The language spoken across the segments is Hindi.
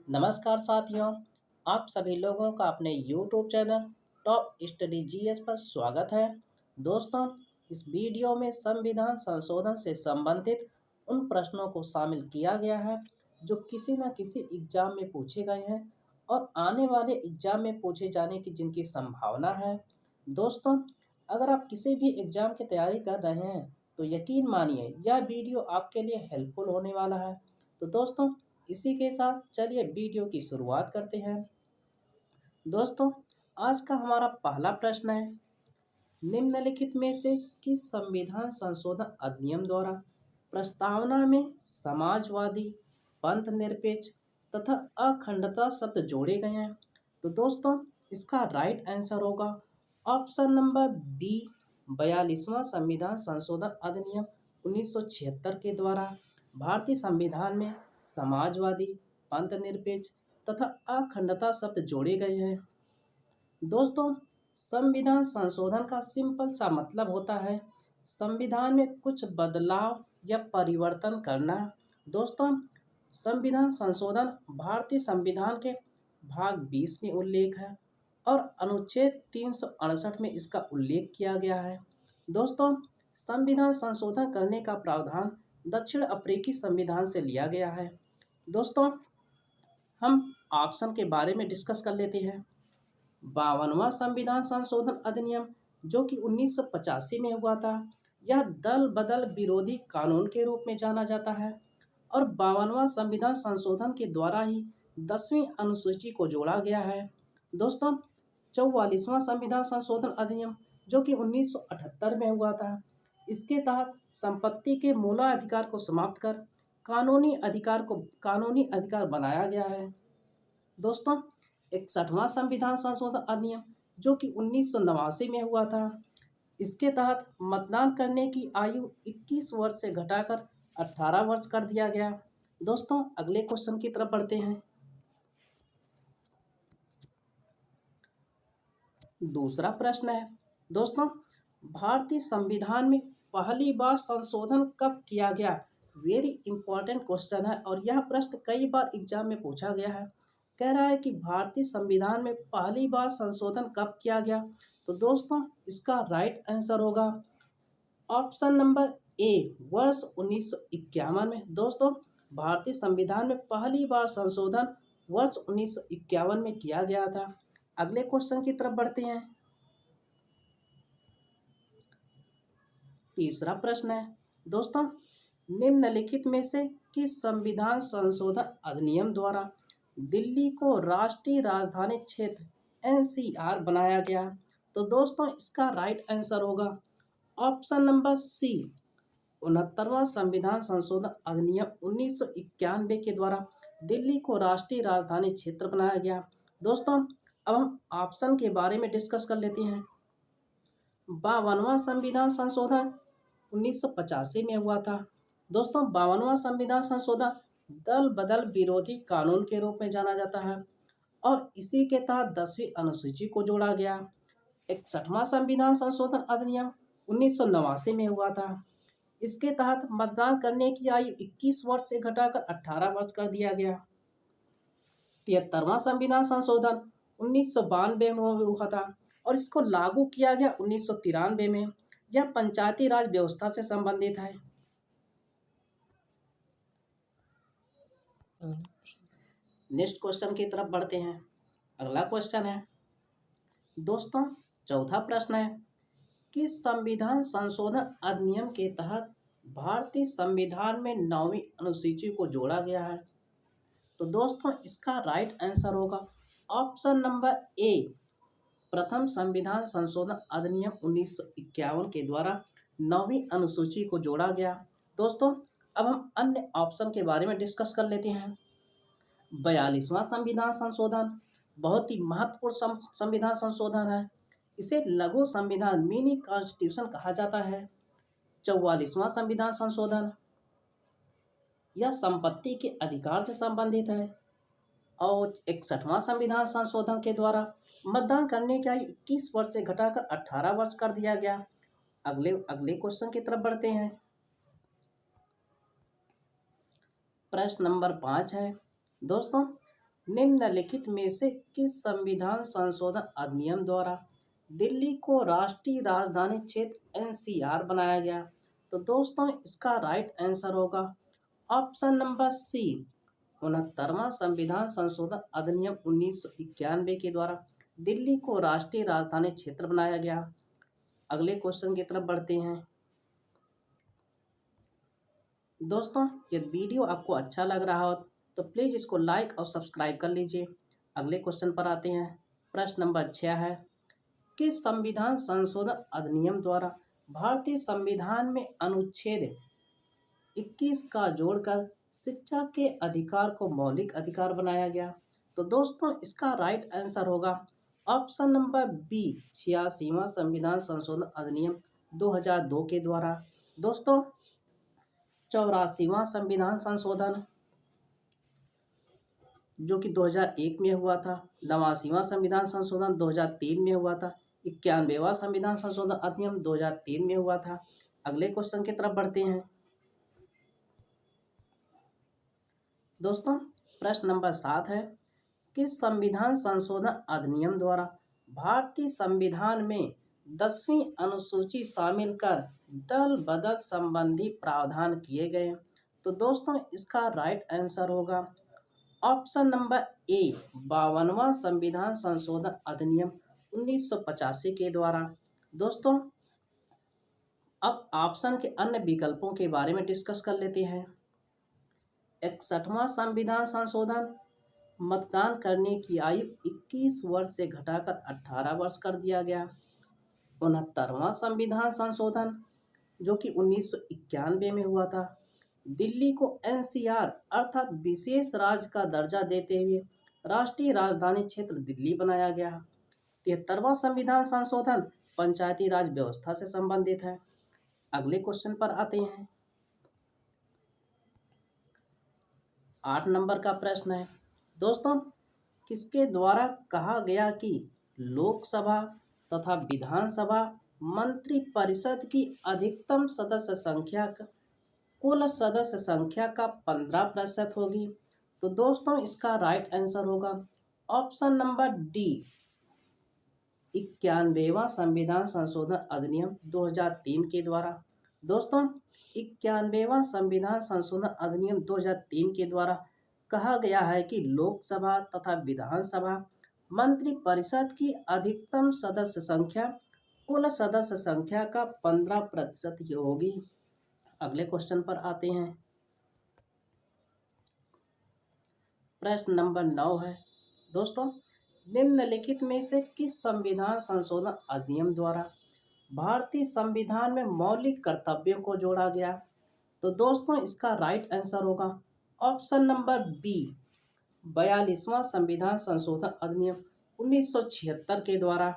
नमस्कार साथियों, आप सभी लोगों का अपने YouTube channel top study GS पर स्वागत है। दोस्तों, इस वीडियो में संविधान संशोधन से संबंधित उन प्रश्नों को शामिल किया गया है जो किसी न किसी एग्जाम में पूछे गए हैं और आने वाले एग्जाम में पूछे जाने की जिनकी संभावना है। दोस्तों, अगर आप किसी भी एग्जाम की तैयारी कर रहे हैं तो यकीन मानिए यह वीडियो आपके लिए हेल्पफुल होने वाला है। तो दोस्तों, इसी के साथ चलिए वीडियो की शुरुआत करते हैं। दोस्तों, आज का हमारा पहला प्रश्न है, निम्नलिखित में से किस संविधान संशोधन अधिनियम द्वारा प्रस्तावना में समाजवादी, पंथ निरपेक्ष तथा अखंडता शब्द जोड़े गए हैं? तो दोस्तों, इसका राइट आंसर होगा ऑप्शन नंबर बी, 42वां संविधान संशोधन अधिनियम 1976 के द्वारा भारतीय संविधान में समाजवादी, पंथ निरपेक्ष तथा अखंडता शब्द जोड़े गए हैं। दोस्तों, संविधान संशोधन का सिंपल सा मतलब होता है संविधान में कुछ बदलाव या परिवर्तन करना। दोस्तों, संविधान संशोधन भारतीय संविधान के भाग 20 में उल्लेख है और अनुच्छेद 368 में इसका उल्लेख किया गया है। दोस्तों, संविधान संशोधन करने का प्रावधान दक्षिण अफ्रीकी संविधान से लिया गया है। दोस्तों, हम ऑप्शन के बारे में डिस्कस कर लेते हैं। 52वां संविधान संशोधन अधिनियम जो कि 1985 में हुआ था, यह दल बदल विरोधी कानून के रूप में जाना जाता है और 52वां संविधान संशोधन के द्वारा ही 10वीं अनुसूची को जोड़ा गया है। दोस्तों, 44वां संविधान संशोधन अधिनियम जो कि 1978 में हुआ था, इसके तहत संपत्ति के मूलाधिकार को समाप्त कर कानूनी अधिकार बनाया गया है। दोस्तों, 61वां संविधान संशोधन अधिनियम जो कि 1989 में हुआ था, इसके तहत मतदान करने की आयु 21 वर्ष से घटाकर 18 वर्ष कर दिया गया। दोस्तों, अगले क्वेश्चन की तरफ बढ़ते हैं। दूसरा प्रश्न है, दोस्तों, भारतीय संविधान में पहली बार संशोधन कब किया गया? वेरी इंपॉर्टेंट क्वेश्चन है और यह प्रश्न कई बार एग्जाम में पूछा गया है। कह रहा है कि भारतीय संविधान में पहली बार संशोधन कब किया गया? तो दोस्तों, इसका राइट आंसर होगा ऑप्शन नंबर ए, वर्ष 1951 में। दोस्तों, भारतीय संविधान में पहली बार संशोधन वर्ष 1951 में किया गया था। अगले क्वेश्चन की तरफ बढ़ते हैं। तीसरा प्रश्न है, दोस्तों, निम्नलिखित में से किस संविधान संशोधन अधिनियम द्वारा दिल्ली को राष्ट्रीय राजधानी क्षेत्र एनसीआर बनाया गया? तो दोस्तों, इसका राइट आंसर होगा ऑप्शन नंबर सी, 69वां संविधान संशोधन अधिनियम 1991 के द्वारा दिल्ली को राष्ट्रीय राजधानी क्षेत्र बनाया गया। दोस्तों, अब हम ऑप्शन के बारे में डिस्कस कर लेते हैं। 52वां संविधान संशोधन 1985 में हुआ था। दोस्तों, 52वां संविधान संशोधन दल बदल विरोधी कानून के रूप में जाना जाता है और इसी के तहत 10वीं अनुसूची को जोड़ा गया। 61वां संविधान संशोधन अधिनियम 1989 में हुआ था। इसके तहत मतदान करने की आयु 21 वर्ष से घटाकर 18 वर्ष कर दिया गया। 73वां संविधान संशोधन 1992 में हुआ था और इसको लागू किया गया 1993 में। यह पंचायती राज व्यवस्था से संबंधित है। नेक्स्ट क्वेश्चन की तरफ बढ़ते हैं। अगला क्वेश्चन है, दोस्तों, चौथा प्रश्न है, किस संविधान संशोधन अधिनियम के तहत भारतीय संविधान में 9वीं अनुसूची को जोड़ा गया है? तो दोस्तों, इसका राइट आंसर होगा ऑप्शन नंबर ए, प्रथम संविधान संशोधन अधिनियम 1951 के द्वारा 9वीं अनुसूची को जोड़ा गया। दोस्तों, अब हम अन्य ऑप्शन के बारे में डिस्कस कर लेते हैं। 42वां संविधान संशोधन बहुत ही महत्वपूर्ण संविधान संशोधन है। इसे लघु संविधान मिनी कॉन्स्टिट्यूशन कहा जाता है। 44वां संविधान संशोधन यह संपत्ति के अधिकार से संबंधित है और 61वां संविधान संशोधन के द्वारा मतदान करने की आयु 21 वर्ष से घटाकर 18 वर्ष कर दिया गया। अगले अगले क्वेश्चन की तरफ बढ़ते हैं। प्रश्न नंबर 5 है, दोस्तों, निम्नलिखित में से किस संविधान संशोधन अधिनियम द्वारा दिल्ली को राष्ट्रीय राजधानी क्षेत्र एनसीआर बनाया गया? तो दोस्तों इसका राइट आंसर होगा ऑप्शन नंबर सी, 69वां संविधान संशोधन अधिनियम 1991 के द्वारा दिल्ली को राष्ट्रीय राजधानी क्षेत्र बनाया गया। अगले क्वेश्चन की तरफ बढ़ते हैं। दोस्तों यदि वीडियो आपको अच्छा लग रहा हो तो प्लीज़ इसको लाइक और सब्सक्राइब कर लीजिए। अगले क्वेश्चन पर आते हैं। प्रश्न नंबर 6 है, किस संविधान संशोधन अधिनियम द्वारा भारतीय संविधान में अनुच्छेद 21 का जोड़कर शिक्षा के अधिकार को मौलिक अधिकार बनाया गया? तो दोस्तों इसका राइट आंसर होगा ऑप्शन नंबर बी, 86वां संविधान संशोधन अधिनियम 2002 के द्वारा। दोस्तों 84वां संविधान संशोधन जो कि 2001 में हुआ था, 89वां संविधान संशोधन 2003 में हुआ था, 91वां संविधान संशोधन अधिनियम 2003 में हुआ था। अगले क्वेश्चन की तरफ बढ़ते हैं। दोस्तों प्रश्न नंबर 7 है, किस संविधान संशोधन अधिनियम द्वारा भारतीय संविधान में 10वीं अनुसूची शामिल कर दल बदल संबंधी प्रावधान किए गए? तो दोस्तों इसका राइट आंसर होगा ऑप्शन नंबर ए, 52वां संविधान संशोधन अधिनियम 1985 के द्वारा। दोस्तों अब ऑप्शन के अन्य विकल्पों के बारे में डिस्कस कर लेते हैं। 61वां संविधान संशोधन, मतदान करने की आयु 21 वर्ष से घटाकर 18 वर्ष कर दिया गया। 69वां संविधान संशोधन जो कि 1991 में हुआ था, दिल्ली को एनसीआर अर्थात विशेष राज्य का दर्जा देते हुए राष्ट्रीय राजधानी क्षेत्र दिल्ली बनाया गया। 73वां संविधान संशोधन पंचायती राज व्यवस्था से संबंधित है। अगले क्वेश्चन पर आते हैं। 8 नंबर का प्रश्न है, दोस्तों किसके द्वारा कहा गया कि लोकसभा तथा विधानसभा मंत्री परिषद की अधिकतम सदस्य संख्या कुल सदस्य संख्या का 15% होगी? तो दोस्तों इसका राइट आंसर होगा ऑप्शन नंबर डी, 91वां संविधान संशोधन अधिनियम 2003 के द्वारा। दोस्तों 91वां संविधान संशोधन अधिनियम 2003 के द्वारा कहा गया है कि लोकसभा तथा विधानसभा मंत्री परिषद की अधिकतम सदस्य संख्या कुल सदस्य संख्या का 15% ही होगी। अगले क्वेश्चन पर आते हैं। प्रश्न नंबर 9 है, दोस्तों निम्नलिखित में से किस संविधान संशोधन अधिनियम द्वारा भारतीय संविधान में मौलिक कर्तव्यों को जोड़ा गया? तो दोस्तों इसका राइट आंसर होगा ऑप्शन नंबर बी, 42वां संविधान संशोधन अधिनियम 1976 के द्वारा।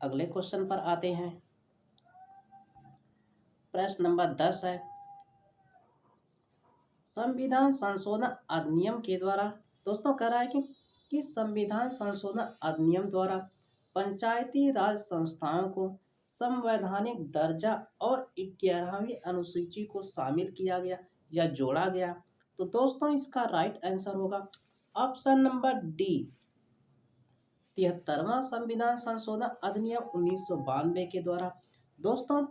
अगले क्वेश्चन पर आते हैं। प्रश्न नंबर 10 है, संविधान संशोधन अधिनियम के द्वारा दोस्तों कह रहा है कि किस संविधान संशोधन अधिनियम द्वारा पंचायती राज संस्थाओं को संवैधानिक दर्जा और 11वीं अनुसूची को शामिल किया गया या जोड़ा गया? तो दोस्तों इसका राइट आंसर होगा ऑप्शन नंबर डी, 73वां संविधान संशोधन अधिनियम 1992 के द्वारा। दोस्तों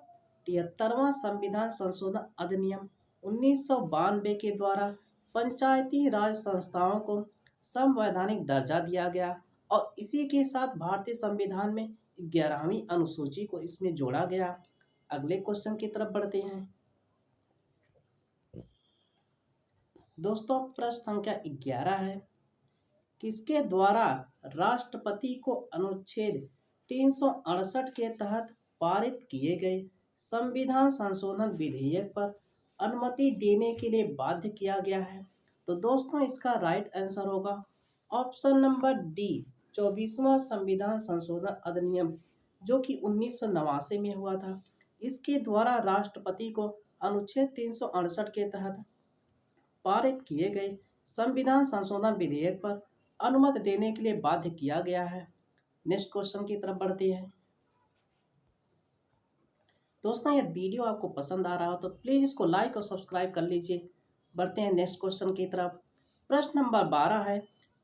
73वां संविधान संशोधन अधिनियम 1992 के द्वारा पंचायती राज संस्थाओं को संवैधानिक दर्जा दिया गया और इसी के साथ भारतीय संविधान में 11वीं अनुसूची को इसमें जोड़ा गया। अगले क्वेश्चन की तरफ बढ़ते हैं। दोस्तों प्रश्न संख्या 11 है, किसके द्वारा राष्ट्रपति को अनुच्छेद 368 के तहत पारित किए गए संविधान संशोधन विधेयक पर अनुमति देने के लिए बाध्य किया गया है? तो दोस्तों इसका राइट आंसर होगा ऑप्शन नंबर डी, 24वां संविधान संशोधन अधिनियम जो कि 1989 में हुआ था। इसके द्वारा राष्ट्रपति को अनुच्छेद 368 के तहत पारित किए गए संविधान संशोधन विधेयक पर अनुमति देने के लिए बाध्य किया गया है। नेक्स्ट क्वेश्चन की तरफ बढ़ते हैं। दोस्तों यदि वीडियो आपको पसंद आ रहा हो तो प्लीज़ इसको लाइक और सब्सक्राइब कर लीजिए। बढ़ते हैं नेक्स्ट क्वेश्चन की तरफ। प्रश्न नंबर 12 है,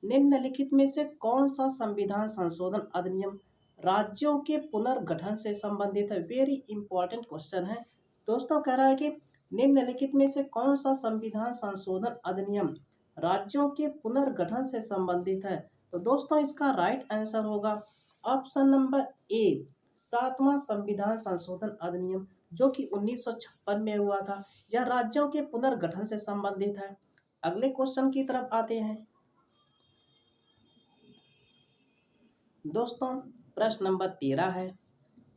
निम्नलिखित में से कौन सा संविधान संशोधन अधिनियम राज्यों के पुनर्गठन से संबंधित है? वेरी इंपॉर्टेंट क्वेश्चन है। दोस्तों कह रहा है कि निम्नलिखित में से कौन सा संविधान संशोधन अधिनियम राज्यों के पुनर्गठन से संबंधित है? तो दोस्तों इसका राइट आंसर होगा ऑप्शन नंबर ए, सातवां संविधान संशोधन अधिनियम, जो कि 1956 में हुआ था। यह राज्यों के पुनर्गठन से संबंधित है। अगले क्वेश्चन की तरफ आते हैं। दोस्तों प्रश्न नंबर 13 है,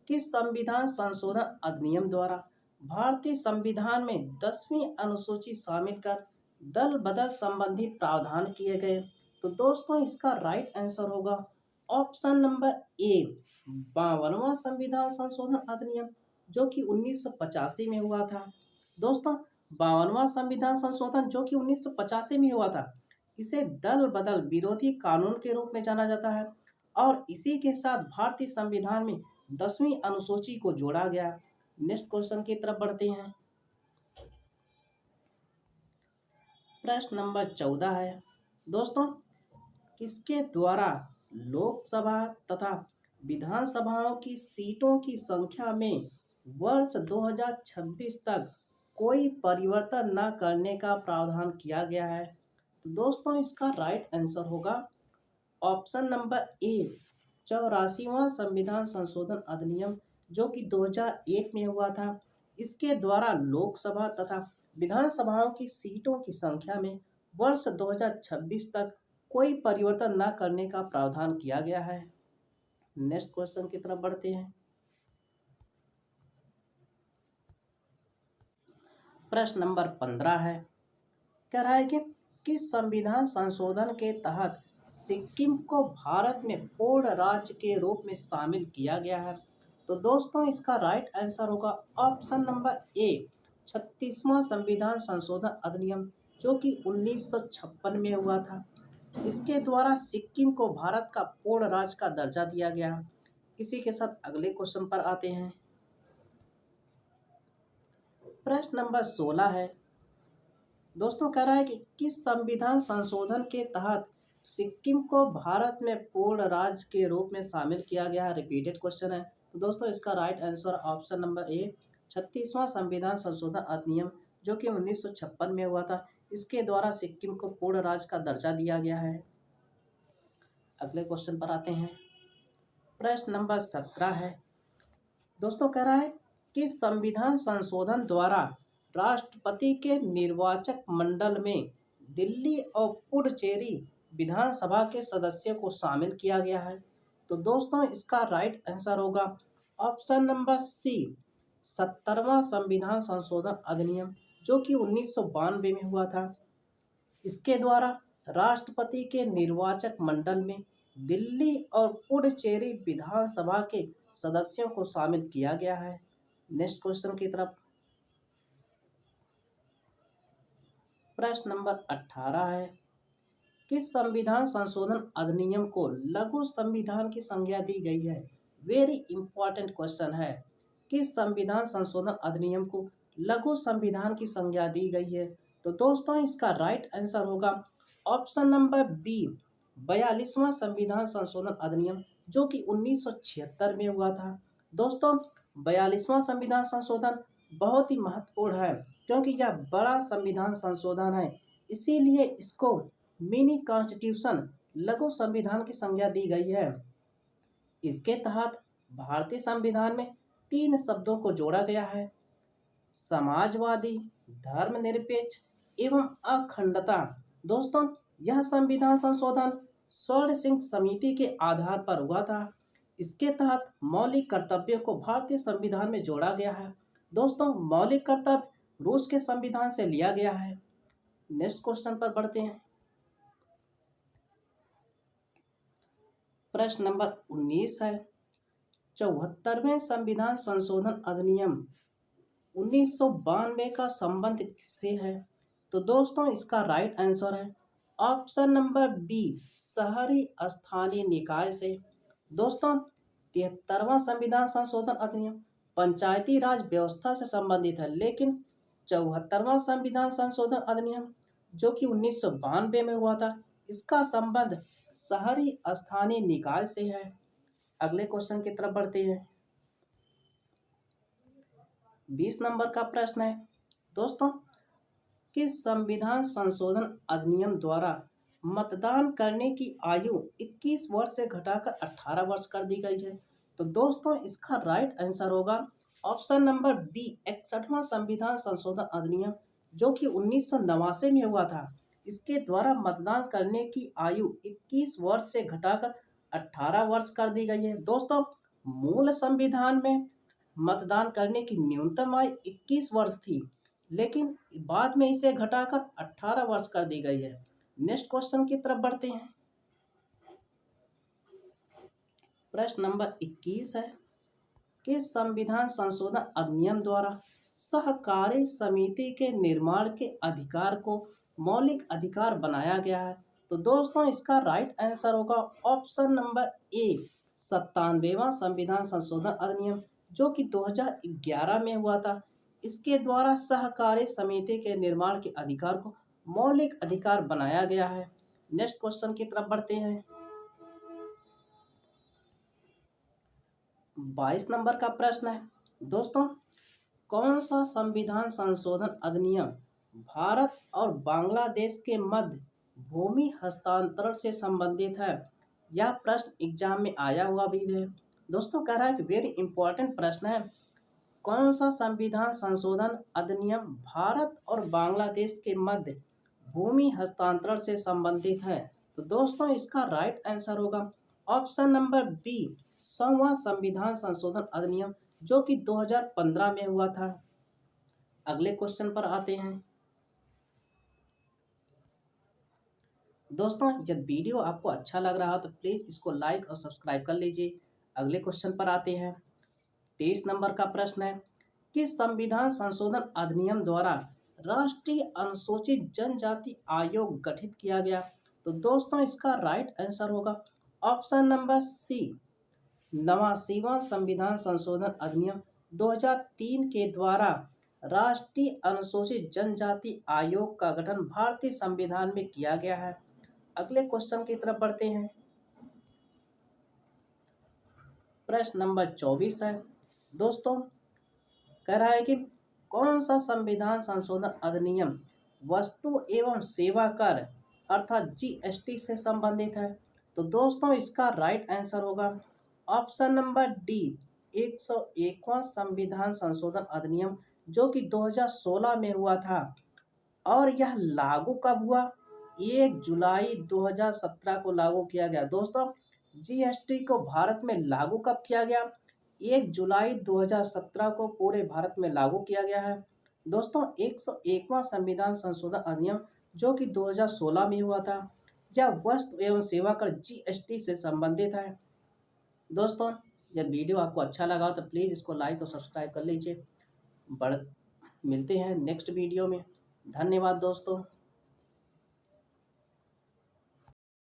किस संविधान संशोधन अधिनियम द्वारा भारतीय संविधान में 10वीं अनुसूची शामिल कर दल बदल संबंधी प्रावधान किए गए? तो दोस्तों इसका राइट आंसर होगा ऑप्शन नंबर ए, 52वां संविधान संशोधन अधिनियम, जो कि 1985 में हुआ था। दोस्तों 52वां संविधान संशोधन जो कि 1985 में हुआ था, इसे दल बदल विरोधी कानून के रूप में जाना जाता है और इसी के साथ भारतीय संविधान में 10वीं अनुसूची को जोड़ा गया। नेक्स्ट क्वेश्चन की तरफ बढ़ते हैं। प्रश्न नंबर 14 है, दोस्तों किसके द्वारा लोकसभा तथा विधानसभाओं की सीटों की संख्या में वर्ष 2026 तक कोई परिवर्तन न करने का प्रावधान किया गया है? तो दोस्तों इसका राइट आंसर होगा ऑप्शन नंबर ए, 84वां संविधान संशोधन अधिनियम, जो कि 2001 में हुआ था। इसके द्वारा लोकसभा तथा विधानसभाओं की सीटों की संख्या में वर्ष 2026 तक कोई परिवर्तन न करने का प्रावधान किया गया है। नेक्स्ट क्वेश्चन की तरफ बढ़ते हैं। प्रश्न नंबर 15 है, कह रहा है कि किस संविधान संशोधन के तहत सिक्किम को भारत में पूर्ण राज्य के रूप में शामिल किया गया है? तो दोस्तों इसका राइट आंसर होगा ऑप्शन नंबर ए, 36वां संविधान संशोधन अधिनियम, जो कि 1956 में हुआ था। इसके द्वारा सिक्किम को भारत का पूर्ण राज्य का दर्जा दिया गया। इसी के साथ अगले क्वेश्चन पर आते हैं। प्रश्न नंबर 16 है, दोस्तों कह रहा है कि किस संविधान संशोधन के तहत सिक्किम को भारत में पूर्ण राज्य के रूप में शामिल किया गया है? रिपीटेड क्वेश्चन है। तो दोस्तों इसका right answer option number A, 36वां संविधान संशोधन अधिनियम, जो कि 1956 में हुआ था। इसके द्वारा सिक्किम को पूर्ण राज्य का दर्जा दिया गया है। अगले क्वेश्चन पर आते हैं। प्रश्न नंबर 17 है, दोस्तों कह रहा है कि संविधान संशोधन द्वारा राष्ट्रपति के निर्वाचक मंडल में दिल्ली और पुडुचेरी विधानसभा के सदस्यों को शामिल किया गया है। तो दोस्तों इसका राइट आंसर होगा ऑप्शन नंबर सी, 70वां संविधान संशोधन अधिनियम, जो कि 1992 में हुआ था। इसके द्वारा राष्ट्रपति के निर्वाचक मंडल में दिल्ली और पुडुचेरी विधानसभा के सदस्यों को शामिल किया गया है। नेक्स्ट क्वेश्चन की तरफ। प्रश्न नंबर 18 है, किस संविधान संशोधन अधिनियम को लघु संविधान की संज्ञा दी गई है? वेरी इंपॉर्टेंट क्वेश्चन है। किस संविधान संशोधन अधिनियम को लघु संविधान की संज्ञा दी गई है? तो दोस्तों इसका राइट आंसर होगा ऑप्शन नंबर बी, 42वां संविधान संशोधन अधिनियम, जो कि 1976 में हुआ था। दोस्तों 42वां संविधान संशोधन बहुत ही महत्वपूर्ण है क्योंकि यह बड़ा संविधान संशोधन है, इसीलिए इसको मिनी कॉन्स्टिट्यूशन, लघु संविधान की संज्ञा दी गई है। इसके तहत भारतीय संविधान में 3 शब्दों को जोड़ा गया है, समाजवादी, धर्मनिरपेक्ष एवं अखंडता। दोस्तों यह संविधान संशोधन स्वर्ण सिंह समिति के आधार पर हुआ था। इसके तहत मौलिक कर्तव्यों को भारतीय संविधान में जोड़ा गया है। दोस्तों मौलिक कर्तव्य रूस के संविधान से लिया गया है। नेक्स्ट क्वेश्चन पर बढ़ते हैं। प्रश्न नंबर 19 है, 74वें संविधान संशोधन अधिनियम 1992 का संबंध किससे है? तो दोस्तों इसका राइट आंसर है ऑप्शन नंबर बी, शहरी स्थानीय निकाय से। दोस्तों 73वां संविधान संशोधन अधिनियम पंचायती राज व्यवस्था से संबंधित है, लेकिन 74वां संविधान संशोधन अधिनियम जो कि 1992 में हुआ था। इसका संबंध शहरी स्थानीय निकाय से है। अगले क्वेश्चन की तरफ बढ़ते हैं। 20 नंबर का प्रश्न है दोस्तों, किस संविधान संशोधन अधिनियम द्वारा मतदान करने की आयु 21 वर्ष से घटाकर 18 वर्ष कर दी गई है? तो दोस्तों इसका राइट आंसर होगा ऑप्शन नंबर बी, 61वां संविधान संशोधन अधिनियम, जो कि 1989 में हुआ था। इसके द्वारा मतदान करने की आयु 21 वर्ष से घटाकर 18 वर्ष कर दी गई है। दोस्तों मूल संविधान में मतदान करने की न्यूनतम आयु 21 वर्ष थी, लेकिन बाद में इसे घटाकर 18 वर्ष कर दी गई है। नेक्स्ट क्वेश्चन की तरफ बढ़ते हैं। प्रश्न नंबर 21 है, किस संविधान संशोधन अधिनियम द्वारा सहकारी समिति के निर्माण के अधिकार को मौलिक अधिकार बनाया गया है? तो दोस्तों इसका राइट आंसर होगा ऑप्शन नंबर ए, 97वां संविधान संशोधन अधिनियम, जो कि 2011 में हुआ था। इसके द्वारा सहकारी समिति के निर्माण के अधिकार को मौलिक अधिकार बनाया गया है। नेक्स्ट क्वेश्चन की तरफ बढ़ते हैं। 22 नंबर का प्रश्न है दोस्तों, कौन सा संविधान संशोधन अधिनियम भारत और बांग्लादेश के मध्य भूमि हस्तांतरण से संबंधित है? यह प्रश्न एग्जाम में आया हुआ भी है। दोस्तों कह रहा है कि वेरी इंपॉर्टेंट प्रश्न है, कौन सा संविधान संशोधन अधिनियम भारत और बांग्लादेश के मध्य भूमि हस्तांतरण से संबंधित है? तो दोस्तों इसका राइट आंसर होगा ऑप्शन नंबर बी, 100वां संविधान संशोधन अधिनियम, जो कि 2015 में हुआ था। अगले क्वेश्चन पर आते हैं। दोस्तों जब वीडियो आपको अच्छा लग रहा हो तो प्लीज़ इसको लाइक और सब्सक्राइब कर लीजिए। अगले क्वेश्चन पर आते हैं। 23 नंबर का प्रश्न है, किस संविधान संशोधन अधिनियम द्वारा राष्ट्रीय अनुसूचित जनजाति आयोग गठित किया गया? तो दोस्तों इसका राइट आंसर होगा ऑप्शन नंबर सी, 89वां संविधान संशोधन अधिनियम 2003 के द्वारा राष्ट्रीय अनुसूचित जनजाति आयोग का गठन भारतीय संविधान में किया गया है। अगले क्वेश्चन की तरफ बढ़ते हैं। प्रश्न नंबर 24 है दोस्तों, कह रहा है कि कौन सा संविधान संशोधन अधिनियम वस्तु एवं सेवा कर अर्थात जीएसटी से संबंधित है? तो दोस्तों इसका राइट आंसर होगा ऑप्शन नंबर डी, 101वां संविधान संशोधन अधिनियम, जो कि 2016 में हुआ था। और यह लागू कब हुआ? 1 जुलाई 2017 को लागू किया गया। दोस्तों जीएसटी को भारत में लागू कब किया गया? 1 जुलाई 2017 को पूरे भारत में लागू किया गया है। दोस्तों 101वां संविधान संशोधन अधिनियम, जो कि 2016 में हुआ था, यह वस्तु एवं सेवा कर जीएसटी से संबंधित है। दोस्तों यदि वीडियो आपको अच्छा लगा तो प्लीज़ इसको लाइक और सब्सक्राइब कर लीजिए। बढ़ मिलते हैं नेक्स्ट वीडियो में। धन्यवाद दोस्तों।